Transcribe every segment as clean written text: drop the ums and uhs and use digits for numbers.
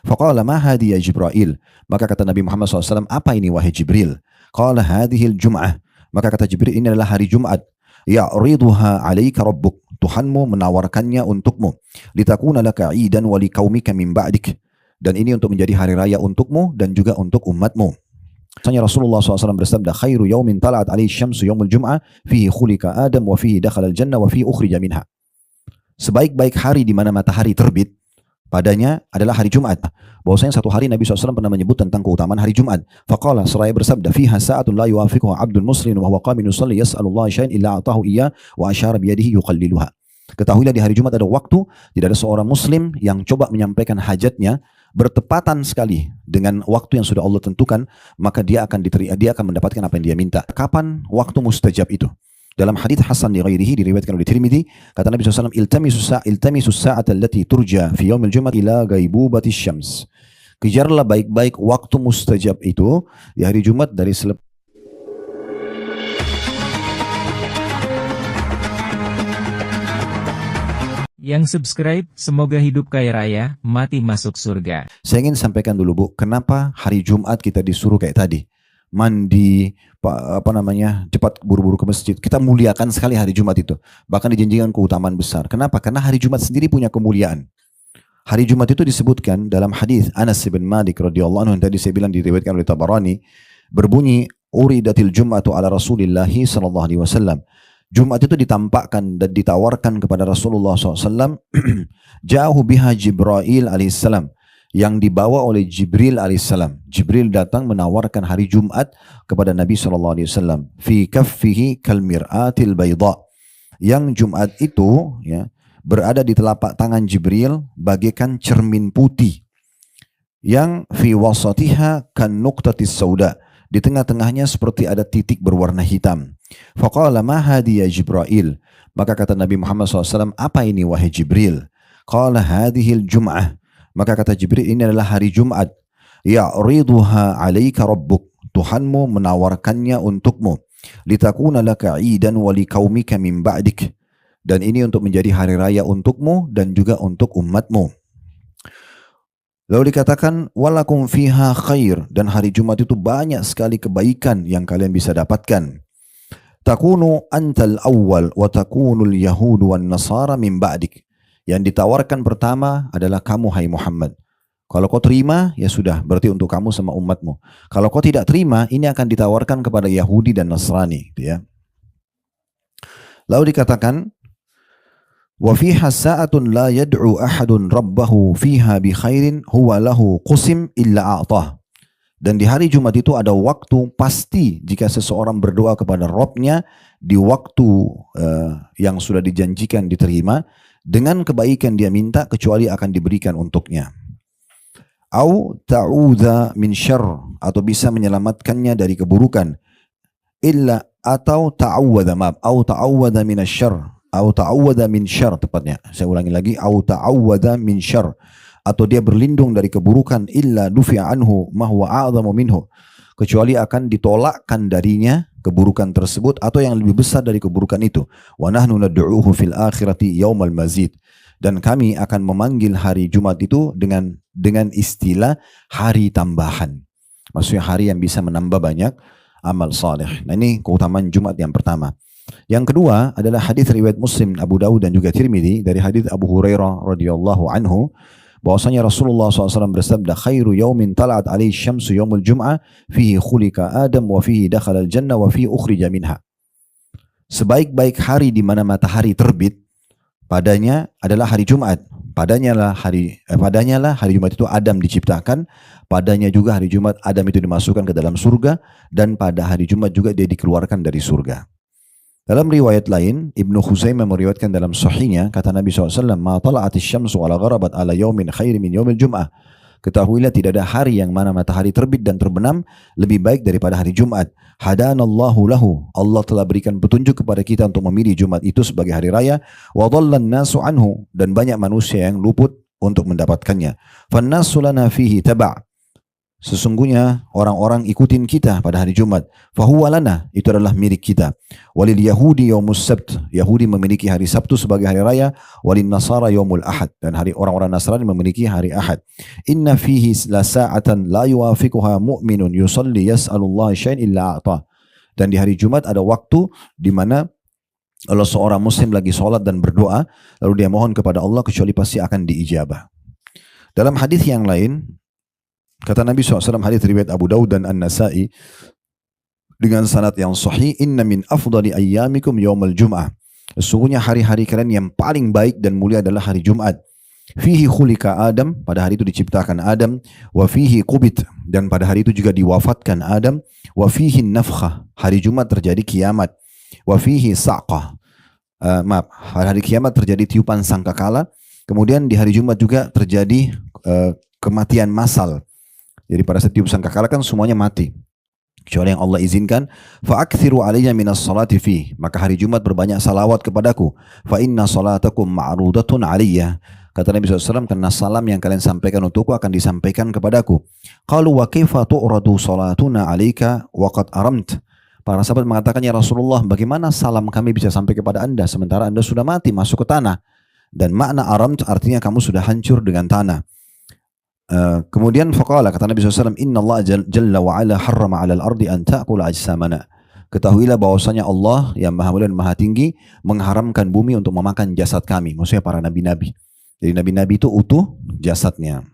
Faqala ma hadi ya Jibril. Maka kata Nabi Muhammad SAW, apa ini wahai Jibril? Qala hadhil jum'ah. Maka kata Jibril, ini adalah hari Jumat. Ya'riduha alaika rabbuk. Tuhanmu menawarkannya untukmu. Litakuna laka idan wa liqaumika min ba'dik. Dan ini untuk menjadi hari raya untukmu dan juga untuk umatmu. Misalnya Rasulullah SAW bersabda, khairu yaumin tala'at alaihi syamsu yaumul jum'ah, fihi khulika Adam wa fihi dakhala al-jannah wa fihi ukhrija minha. Sebaik-baik hari di mana matahari terbit, padanya adalah hari Jumat. Bahwasanya satu hari Nabi SAW pernah menyebut tentang keutamaan hari Jumat. Faqala, seraya bersabda, fiha sa'atun la yuwafiquha abdul muslim wa huwa qamin yusalli yas'alullah syai'an illa atahu iya wa asyara biyadihi yuqalliluha. Ketahuilah di hari Jumat ada waktu, tidak ada seorang muslim yang coba menyampaikan hajatnya bertepatan sekali dengan waktu yang sudah Allah tentukan, maka dia akan mendapatkan apa yang dia minta. Kapan waktu mustajab itu? Dalam hadits Hasan di ghairihi, diriwayatkan oleh Tirmidzi, kata Nabi SAW, iltamisus sa'ata allati turja fi yaumil jum'ah ila ghaibubatis syams. Kejarlah baik-baik waktu mustajab itu di hari Jumat dari selepas. Yang subscribe, semoga hidup kaya raya, mati masuk surga. Saya ingin sampaikan dulu Bu, kenapa hari Jumat kita disuruh kayak tadi? Mandi, cepat buru-buru ke masjid. Kita muliakan sekali hari Jumat itu. Bahkan dijanjikan keutamaan besar. Kenapa? Karena hari Jumat sendiri punya kemuliaan. Hari Jumat itu disebutkan dalam hadis Anas bin Malik radhiyallahu anhu yang tadi saya bilang diriwayatkan oleh Tabarani, berbunyi uridatil jum'atu ala Rasulillahi sallallahu alaihi wasallam. Jumat itu ditampakkan dan ditawarkan kepada Rasulullah SAW. Ja'ahu biha Jibril alaihissalam, yang dibawa oleh Jibril alaihissalam. Jibril datang menawarkan hari Jumat kepada Nabi SAW. Fi kaffihi kal mir'atil bayda. Yang Jumat itu ya, berada di telapak tangan Jibril bagaikan cermin putih. Yang fi wasatiha kan nuqtatis sauda. Di tengah-tengahnya seperti ada titik berwarna hitam. Faqala ma hadi ya Jibril. Maka kata Nabi Muhammad SAW, apa ini wahai Jibril? Qala hadhil jum'ah. Maka kata Jibril, ini adalah hari Jumat. Ya'riduha alaika rabbuk. Tuhanmu menawarkannya untukmu. Litakuna laka idan wa liqaumika min ba'dik. Dan ini untuk menjadi hari raya untukmu dan juga untuk umatmu. Lalu dikatakan walakum fiha khair, dan hari Jumat itu banyak sekali kebaikan yang kalian bisa dapatkan. Takunu antal awwal wa takunul yahudu wan nasara min ba'dik. Yang ditawarkan pertama adalah kamu hai Muhammad. Kalau kau terima ya sudah, berarti untuk kamu sama umatmu. Kalau kau tidak terima, ini akan ditawarkan kepada Yahudi dan Nasrani, gitu ya. Lalu dikatakan wa fiha sa'atun la yad'u ahadun rabbahu fiha bi khairin huwa lahu qusim illa a'tah. Dan di hari Jumat itu ada waktu pasti jika seseorang berdoa kepada Rabbnya di waktu yang sudah dijanjikan diterima dengan kebaikan dia minta, kecuali akan diberikan untuknya. Au ta'udha min syarr, atau bisa menyelamatkannya dari keburukan. Illa atau ta'awwadha au ta'awwadha min asy-syarr. Au ta'awwadha min syarr, tepatnya. Saya ulangi lagi, au ta'awwadha min syarr, atau dia berlindung dari keburukan, illa dufi'a anhu ma huwa a'dhamu minhu, kecuali akan ditolakkan darinya keburukan tersebut atau yang lebih besar dari keburukan itu. Wa nahnu nad'uuhu fil akhirati yaumal mazid, dan kami akan memanggil hari Jumat itu dengan istilah hari tambahan. Maksudnya hari yang bisa menambah banyak amal saleh. Nah, ini keutamaan Jumat yang pertama. Yang kedua adalah hadis riwayat Muslim, Abu Dawud dan juga Tirmidzi dari hadis Abu Hurairah radhiyallahu anhu, bahwasanya Rasulullah SAW bersabda, khairu yaumin tala'at alaihi syamsu yaumul jum'ah, fihi khulika Adam wa fihi dakhala al-jannah wa fihi ukhrija minha. Sebaik-baik hari di mana matahari terbit, padanya adalah hari Jumat. Padanya lah hari Jumat itu Adam diciptakan, padanya juga hari Jumat Adam itu dimasukkan ke dalam surga, dan pada hari Jumat juga dia dikeluarkan dari surga. Dalam riwayat lain, Ibnu Khuzaimah meriwayatkan dalam sahihnya, kata Nabi SAW, ma tala'atis syamsu ala gharabat ala yaumin khairi min yaumil jum'ah. Ketahuilah tidak ada hari yang mana matahari terbit dan terbenam lebih baik daripada hari Jumat. Hadanallahu lahu. Allah telah berikan petunjuk kepada kita untuk memilih Jumat itu sebagai hari raya. Wa dhallan nasu anhu. Dan banyak manusia yang luput untuk mendapatkannya. Fannasu lana fihi taba'. Sesungguhnya orang-orang ikutin kita pada hari Jumat. Fahuwa lana, itu adalah milik kita. Walil Yahudi yaumus sabt, Yahudi memiliki hari Sabtu sebagai hari raya. Walil Nasara yaumul Ahad, dan hari orang-orang Nasrani memiliki hari Ahad. Inna fihi la sa'atan la yuwafiquha mu'minun yusalli yas'alullah syai'in illa a'tah. Dan di hari Jumat ada waktu di mana kalau seorang muslim lagi sholat dan berdoa, lalu dia mohon kepada Allah, kecuali pasti akan diijabah. Dalam hadis yang lain, kata Nabi SAW, hadis riwayat Abu Daud dan An-Nasai dengan sanad yang sahih, inna min afdali ayyamikum yawmal jum'ah. Sesungguhnya hari-hari kalian yang paling baik dan mulia adalah hari Jumat. Fihi khulika Adam, pada hari itu diciptakan Adam. Wa fihi qubit, dan pada hari itu juga diwafatkan Adam. Wa fihi nafkhah, hari Jumat terjadi kiamat. Wa fihi sa'qah, hari kiamat terjadi tiupan sangkakala. Kemudian di hari Jumat juga terjadi kematian massal. Jadi pada saat tiup sangkakala kan semuanya mati, kecuali yang Allah izinkan. Fa'akthiru alayya minas salati fi, maka hari Jumat berbanyak salawat kepadaku. Fa inna salatakum ma'rudatun alayya, kata Nabi SAW, karena salam yang kalian sampaikan untukku akan disampaikan kepadaku. Qalu wa kaifa tu'radu salatuna alayka wa qad aramt. Para sahabat mengatakan, ya Rasulullah, bagaimana salam kami bisa sampai kepada anda sementara anda sudah mati, masuk ke tanah. Dan makna aramt artinya kamu sudah hancur dengan tanah. Kemudian faqala, kata Nabi SAW, inna Allah jalla wa ala harrama ala al-ardi an ta'kula ajsamana. Ketahuilah bahwasanya Allah yang maha mulia dan maha tinggi mengharamkan bumi untuk memakan jasad kami, maksudnya para nabi-nabi. Jadi nabi-nabi itu utuh jasadnya.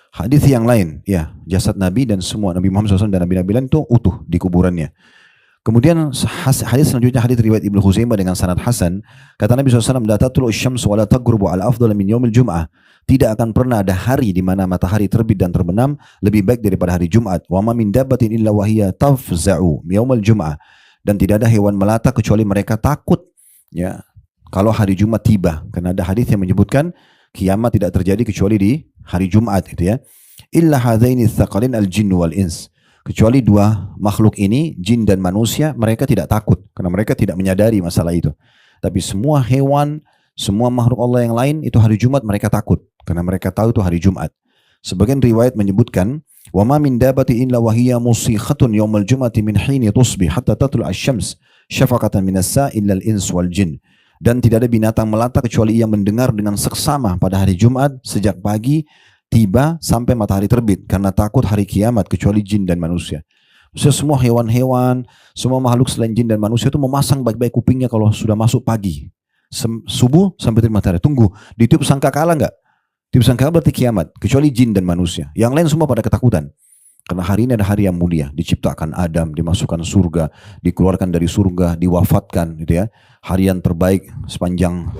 Hadis yang lain, ya, jasad Nabi dan semua Nabi Muhammad SAW dan Nabi-Nabi lain itu utuh di kuburannya. Kemudian hadis selanjutnya, hadis riwayat Ibnu Khuzaimah dengan sanad hasan, kata Nabi SAW, la tatlu'u syams wa la taghrubu ala afdal min yaumil jum'ah. Tidak akan pernah ada hari di mana matahari terbit dan terbenam lebih baik daripada hari Jumat. Wa ma min dabbatin illa wa hiya tafza'u yaumil jum'ah. Dan tidak ada hewan melata kecuali mereka takut, ya, kalau hari Jumat tiba. Karena ada hadis yang menyebutkan kiamat tidak terjadi kecuali di hari Jumat, itu ya. Illa hadzaini tsaqalin al-jinn wal ins. Kecuali dua makhluk ini, jin dan manusia, mereka tidak takut karena mereka tidak menyadari masalah itu. Tapi semua hewan, semua makhluk Allah yang lain itu hari Jumat mereka takut karena mereka tahu itu hari Jumat. Sebagian riwayat menyebutkan, wa ma min dabati illa wa hiya musikhatun yaumal jum'ati min hini tusbih hatta tatlu asy-syams syafaqatan minas sa'il al-ins wal jin. Dan tidak ada binatang melata kecuali ia mendengar dengan seksama pada hari Jumat sejak pagi tiba sampai matahari terbit, karena takut hari kiamat, kecuali jin dan manusia. Semua hewan-hewan, semua makhluk selain jin dan manusia itu memasang baik-baik kupingnya kalau sudah masuk pagi. Subuh sampai terbit matahari. Tunggu, ditiup sangkakala enggak? Tiup sangkakala berarti kiamat, kecuali jin dan manusia. Yang lain semua pada ketakutan. Karena hari ini ada hari yang mulia, diciptakan Adam, dimasukkan surga, dikeluarkan dari surga, diwafatkan, gitu ya. Hari yang terbaik sepanjang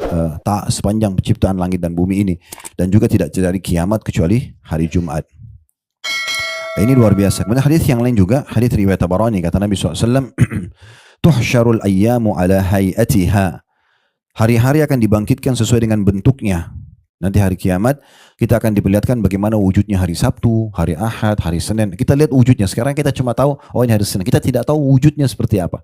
penciptaan langit dan bumi ini, dan juga tidak terjadi kiamat kecuali hari Jumat. Ini luar biasa. Kemudian hadis yang lain juga, hadis riwayat Tabarani, kata Nabi SAW, tuhsyarul ayyamu ala hayatiha. Hari-hari akan dibangkitkan sesuai dengan bentuknya. Nanti hari kiamat kita akan diperlihatkan bagaimana wujudnya hari Sabtu, hari Ahad, hari Senin. Kita lihat wujudnya. Sekarang kita cuma tahu, oh ini hari Senin. Kita tidak tahu wujudnya seperti apa.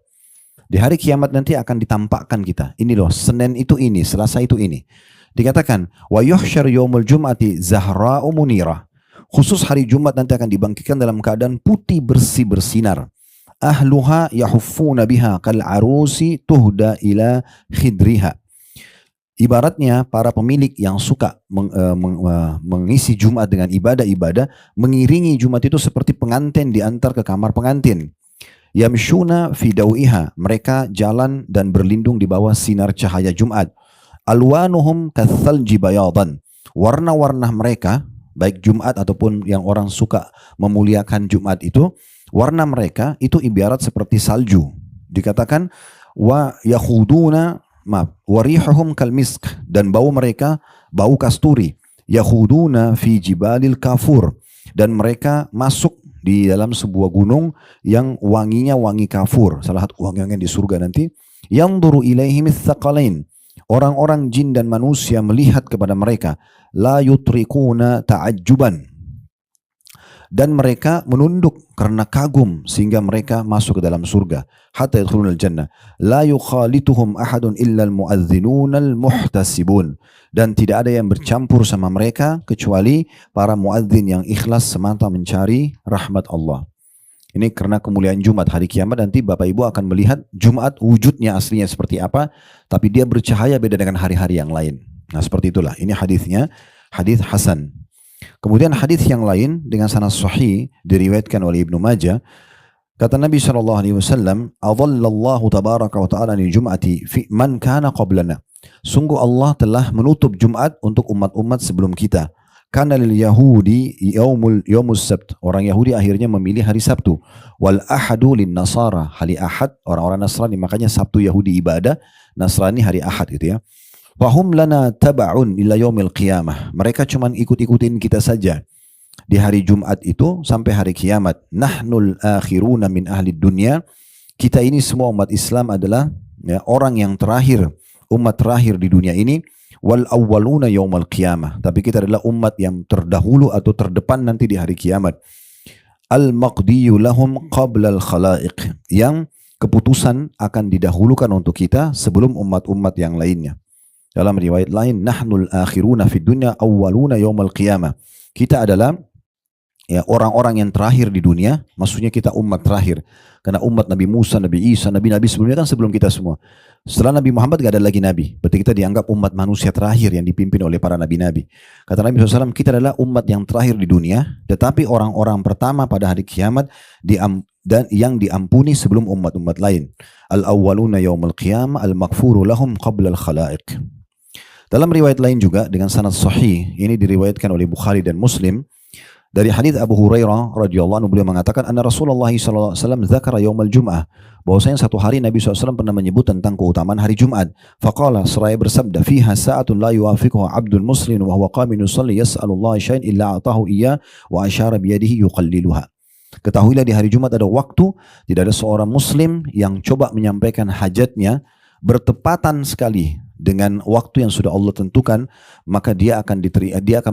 Di hari kiamat nanti akan ditampakkan kita. Ini loh, Senin itu ini, Selasa itu ini. Dikatakan, wa yuhsyar yaumul jum'ati zahra'u munirah. Khusus hari Jumat nanti akan dibangkitkan dalam keadaan putih bersih bersinar. Ahluha yahuffuna biha kal arusi tuhda ila khidriha. Ibaratnya para pemilik yang suka mengisi Jumat dengan ibadah-ibadah, mengiringi Jumat itu seperti pengantin diantar ke kamar pengantin. Yamshuna fi dawiha, mereka jalan dan berlindung di bawah sinar cahaya Jumat. Alwanuhum kathalji bayadan, warna-warna mereka, baik Jumat ataupun yang orang suka memuliakan Jumat itu, warna mereka itu ibarat seperti salju. Dikatakan wa yakhuduna warihuhum kalmisk, dan bau mereka bau kasturi. Yahuduna fi jibalil kafur, dan mereka masuk di dalam sebuah gunung yang wanginya wangi kafur, salah satu wangi-wangian di surga nanti. Yanzuru ilaihim tsaqalain, orang-orang jin dan manusia melihat kepada mereka. La yutrikuna ta'ajjuban, Dan mereka menunduk karena kagum sehingga mereka masuk ke dalam surga. Hatta yadkhulunal jannah. La yukhalituhum ahadun illal muadzinunal muhtasibun. Dan tidak ada yang bercampur sama mereka kecuali para muadzin yang ikhlas semata mencari rahmat Allah. Ini karena kemuliaan Jumat, hari kiamat nanti Bapak Ibu akan melihat Jumat wujudnya aslinya seperti apa, tapi dia bercahaya beda dengan hari-hari yang lain. Nah seperti itulah, ini hadisnya, hadis Hasan. Kemudian hadis yang lain dengan sanad sahih diriwayatkan oleh Ibnu Majah, kata Nabi SAW, "Adhallallahu tabaraka wa ta'ala li jum'ati fi man kana qablana." Sungguh Allah telah menutup Jumat untuk umat-umat sebelum kita. Kana lil Yahudi yaumus Sabt. Orang Yahudi akhirnya memilih hari Sabtu. Wal ahadu lin Nasara. Hari Ahad orang-orang Nasrani, makanya Sabtu Yahudi ibadah, Nasrani hari Ahad gitu ya. Wahum lana taba'un ila yaumil qiyamah. Mereka cuman ikut-ikutin kita saja di hari Jumat itu sampai hari kiamat. Nahnul akhiruna min ahli dunya. Kita ini semua umat Islam adalah ya, orang yang terakhir, umat terakhir di dunia ini. Wal awwaluna yaumal qiyamah. Tapi kita adalah umat yang terdahulu atau terdepan nanti di hari kiamat. Al maqdiyu lahum qabla al khalaiq. Yang keputusan akan didahulukan untuk kita sebelum umat-umat yang lainnya. Dalam riwayat lain, nahnul akhiruna fid dunya awwaluna yaumal qiyamah. Kita adalah ya orang-orang yang terakhir di dunia, maksudnya kita umat terakhir. Karena umat Nabi Musa, Nabi Isa, Nabi-Nabi sebelumnya kan sebelum kita semua. Setelah Nabi Muhammad gak ada lagi Nabi. Berarti kita dianggap umat manusia terakhir yang dipimpin oleh para Nabi-Nabi. Kata Nabi SAW, kita adalah umat yang terakhir di dunia, tetapi orang-orang pertama pada hari kiamat dan yang diampuni sebelum umat-umat lain. Al-awwaluna yaumal qiyamah al-maghfuru lahum qabla al-khalaiq. Dalam riwayat lain juga dengan sanad sahih, ini diriwayatkan oleh Bukhari dan Muslim dari hadits Abu Hurairah radhiyallahu anhu, beliau mengatakan anna Rasulullah sallallahu alaihi wasallam dzakara yaumal jum'ah, bahwasanya satu hari Nabi SAW pernah menyebut tentang keutamaan hari Jumat. Faqala, seraya bersabda, fiha sa'atun la yuwafiquha 'abdun muslim wa huwa qamin yusalli yas'alullaha syai'an illa a'tahu iyya wa asyara bi yadihi yuqalliluha. Ketahuilah di hari Jumat ada waktu, tidak ada seorang muslim yang coba menyampaikan hajatnya bertepatan sekali dengan waktu yang sudah Allah tentukan, maka dia akan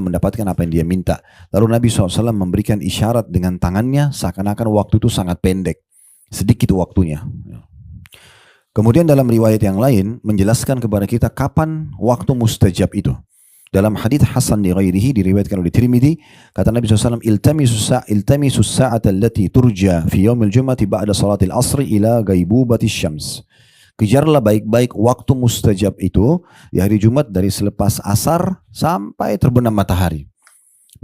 mendapatkan apa yang dia minta. Lalu Nabi SAW memberikan isyarat dengan tangannya seakan-akan waktu itu sangat pendek, sedikit waktunya. Kemudian dalam riwayat yang lain menjelaskan kepada kita kapan waktu mustajab itu. Dalam hadits Hasan di ghairihi diriwayatkan oleh Tirmidzi, kata Nabi SAW, iltamisus sa'ata allati turja fi yaumil jum'ati ba'da salatil asri ila ghaibubatis syams. Kejarlah baik-baik waktu mustajab itu di hari Jumat dari selepas asar sampai terbenam matahari.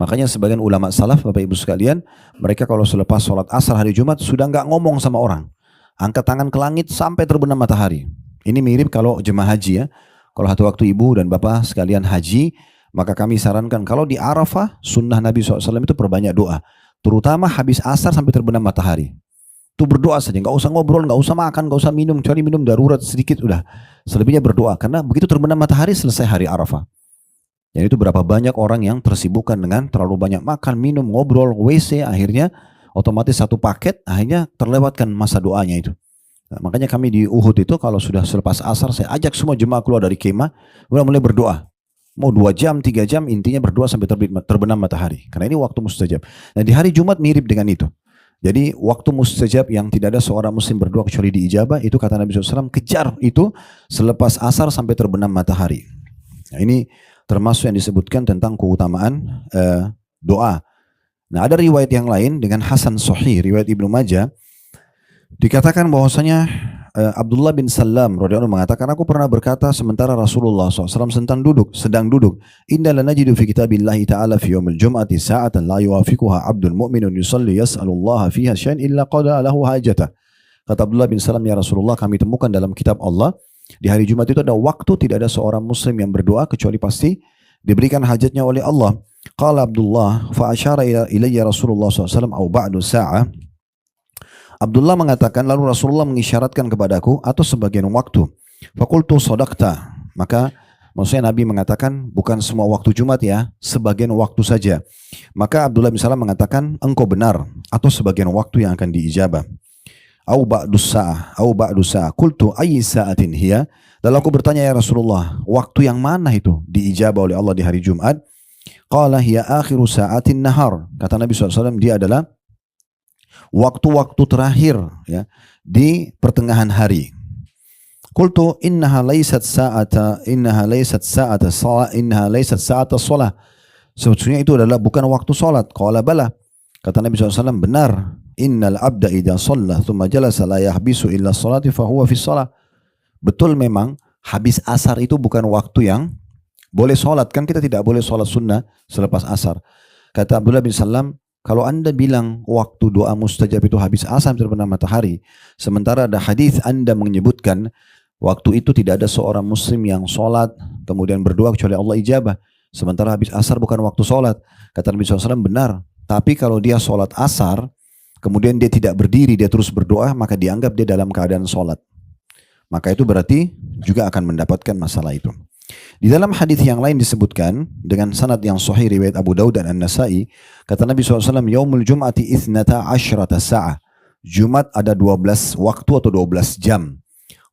Makanya sebagian ulama salaf, Bapak Ibu sekalian, mereka kalau selepas sholat asar hari Jumat sudah nggak ngomong sama orang. Angkat tangan ke langit sampai terbenam matahari. Ini mirip kalau jemaah haji ya. Kalau satu waktu Ibu dan Bapak sekalian haji, maka kami sarankan kalau di Arafah, sunnah Nabi SAW itu perbanyak doa. Terutama habis asar sampai terbenam matahari. Itu berdoa saja, nggak usah ngobrol, nggak usah makan, nggak usah minum, kecuali minum darurat sedikit udah. Selebihnya berdoa, karena begitu terbenam matahari selesai hari Arafah. Dan itu berapa banyak orang yang tersibukkan dengan terlalu banyak makan, minum, ngobrol, WC, akhirnya otomatis satu paket, akhirnya terlewatkan masa doanya itu. Nah, makanya kami di Uhud itu kalau sudah selepas asar, saya ajak semua jemaah keluar dari kemah, mulai berdoa. Mau 2 jam, 3 jam, intinya berdoa sampai terbenam matahari. Karena ini waktu mustajab. Nah di hari Jumat mirip dengan itu. Jadi waktu mustajab yang tidak ada seorang muslim berdoa kecuali diijabah, itu kata Nabi SAW, kejar itu selepas asar sampai terbenam matahari. Nah, ini termasuk yang disebutkan tentang keutamaan doa. Nah ada riwayat yang lain dengan Hasan Sahih, riwayat Ibnu Majah, dikatakan bahwasanya Abdullah bin Salam radhiyallahu anhu mengatakan, aku pernah berkata sementara Rasulullah SAW sedang duduk, inna lanajidu fi kitabillahi ta'ala fi yaumil jum'ati sa'atan la yuwafiquha 'abdun mu'minun yusalli yas'alullaha fiha syai'an illa qada lahu hajatah. Kata Abdullah bin Salam, ya Rasulullah, kami temukan dalam kitab Allah di hari Jumat itu ada waktu tidak ada seorang muslim yang berdoa kecuali pasti diberikan hajatnya oleh Allah. Qala Abdullah fa asyara ilayya Rasulullah SAW au ba'du sa'ah. Abdullah mengatakan, lalu Rasulullah mengisyaratkan kepadaku atau sebagian waktu. Fakultu sodakta. Maka maksudnya Nabi mengatakan bukan semua waktu Jumat ya, sebagian waktu saja. Maka Abdullah bin Salam mengatakan, engkau benar, atau sebagian waktu yang akan diijabah. Au ba'du sa'ah. Qultu ayyi sa'atin hiya. Lalu aku bertanya, ya Rasulullah, waktu yang mana itu diijabah oleh Allah di hari Jumat? Qala hiya akhiru sa'atin nahar. Kata Nabi SAW, dia adalah waktu-waktu terakhir ya, di pertengahan hari. Qultu innaha laysat sa'ata shalah. Sebetulnya itu adalah bukan waktu salat. Qala bala. Kata Nabi SAW, benar. Innal abda idza shalla thumma jalasa la yahbisu illa sholati fa huwa fi shalah. Betul, memang habis asar itu bukan waktu yang boleh sholat. Kan kita tidak boleh sholat sunnah selepas asar. Kata Abdullah bin Salam, kalau anda bilang waktu doa mustajab itu habis asar terbenam matahari, sementara ada hadis anda menyebutkan waktu itu tidak ada seorang muslim yang sholat kemudian berdoa kecuali Allah ijabah, sementara habis asar bukan waktu sholat. Kata Nabi SAW, benar. Tapi kalau dia sholat asar kemudian dia tidak berdiri, dia terus berdoa, maka dianggap dia dalam keadaan sholat. Maka itu berarti juga akan mendapatkan masalah itu. Di dalam hadis yang lain disebutkan dengan sanad yang sahih riwayat Abu Daud dan An-Nasai, kata Nabi SAW, yaumul jum'ati ithnata asyrata sa'ah. Jumat ada 12 waktu atau 12 jam.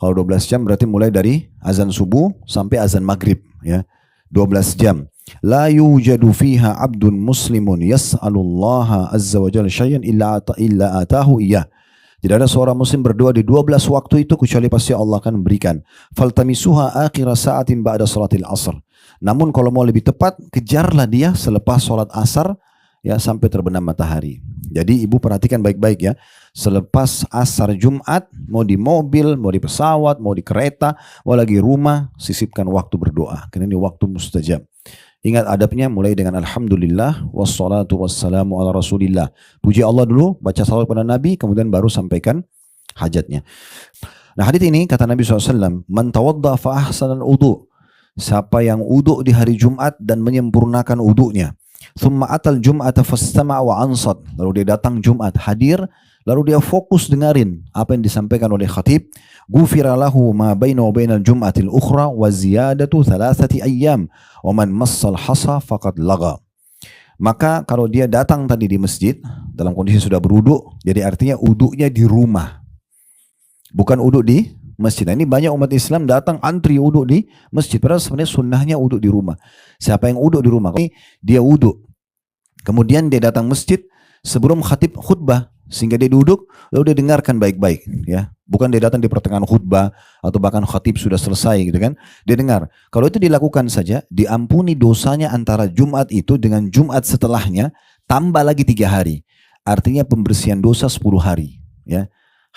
Kalau 12 jam berarti mulai dari azan subuh sampai azan maghrib, ya. 12 jam. La yujadu fiha abdun muslimun yas'alullaha azza wa jalla syai'an illa atahu iyyah. Tidak ada seorang muslim berdoa di 12 waktu itu kecuali pasti Allah akan memberikan. Faltamisuha akhir sa'atin ba'da salatil asr. Namun kalau mau lebih tepat, kejarlah dia selepas salat asar ya sampai terbenam matahari. Jadi ibu perhatikan baik-baik ya. Selepas asar Jumat, mau di mobil, mau di pesawat, mau di kereta, mau lagi rumah, sisipkan waktu berdoa. Karena ini waktu mustajab. Ingat adabnya mulai dengan alhamdulillah wassalatu wassalamu ala rasulillah. Puji Allah dulu, baca salawat pada Nabi, kemudian baru sampaikan hajatnya. Nah hadits ini kata Nabi SAW, man tawadda fa ahsanal wudu. Siapa yang wudu di hari Jumat dan menyempurnakan wudunya. Thumma atal Jum'ata fastama' wa ansat. Lalu dia datang Jumat, hadir, lalu dia fokus dengarin apa yang disampaikan oleh khatib. Ghufira lahu ma baina wa bainal jum'atil ukhra wa ziyadatu 3 ayyam wa man massal hasa faqad laga. Maka kalau dia datang tadi di masjid dalam kondisi sudah berwudu, jadi artinya wudunya di rumah, bukan wudu di masjid. Nah, ini banyak umat Islam datang antri wudu di masjid, padahal sebenarnya sunnahnya wudu di rumah. Siapa yang wudu di rumah, dia wudu, kemudian dia datang masjid sebelum khatib khutbah, sehingga dia duduk lalu dia dengarkan baik-baik ya, bukan dia datang di pertengahan khutbah atau bahkan khatib sudah selesai gitu kan, dia dengar. Kalau itu dilakukan saja, diampuni dosanya antara Jumat itu dengan Jumat setelahnya, tambah lagi 3 hari, artinya pembersihan dosa 10 hari ya,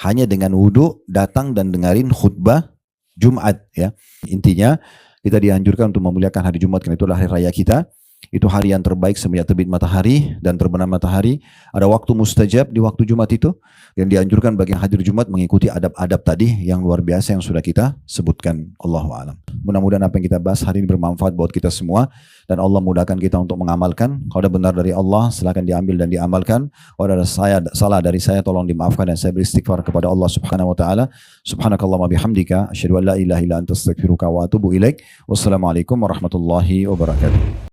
hanya dengan wudu datang dan dengarin khutbah Jumat ya. Intinya kita dianjurkan untuk memuliakan hari Jumat karena itulah hari raya kita. Itu hari yang terbaik semenjak terbit matahari dan terbenam matahari. Ada waktu mustajab di waktu Jumat itu. Yang dianjurkan bagi yang hadir Jumat mengikuti adab-adab tadi yang luar biasa yang sudah kita sebutkan. Allahu a'lam. Mudah-mudahan apa yang kita bahas hari ini bermanfaat buat kita semua. Dan Allah mudahkan kita untuk mengamalkan. Kalau ada benar dari Allah, silakan diambil dan diamalkan. Kalau ada salah dari saya, tolong dimaafkan. Dan saya beristighfar kepada Allah subhanahu wa ta'ala. Subhanakallahumma bihamdika. Asyhadu an la ilaha illa anta astaghfiruka wa atubu ilaik. Wassalamualaikum warahmatullahi wabarakatuh.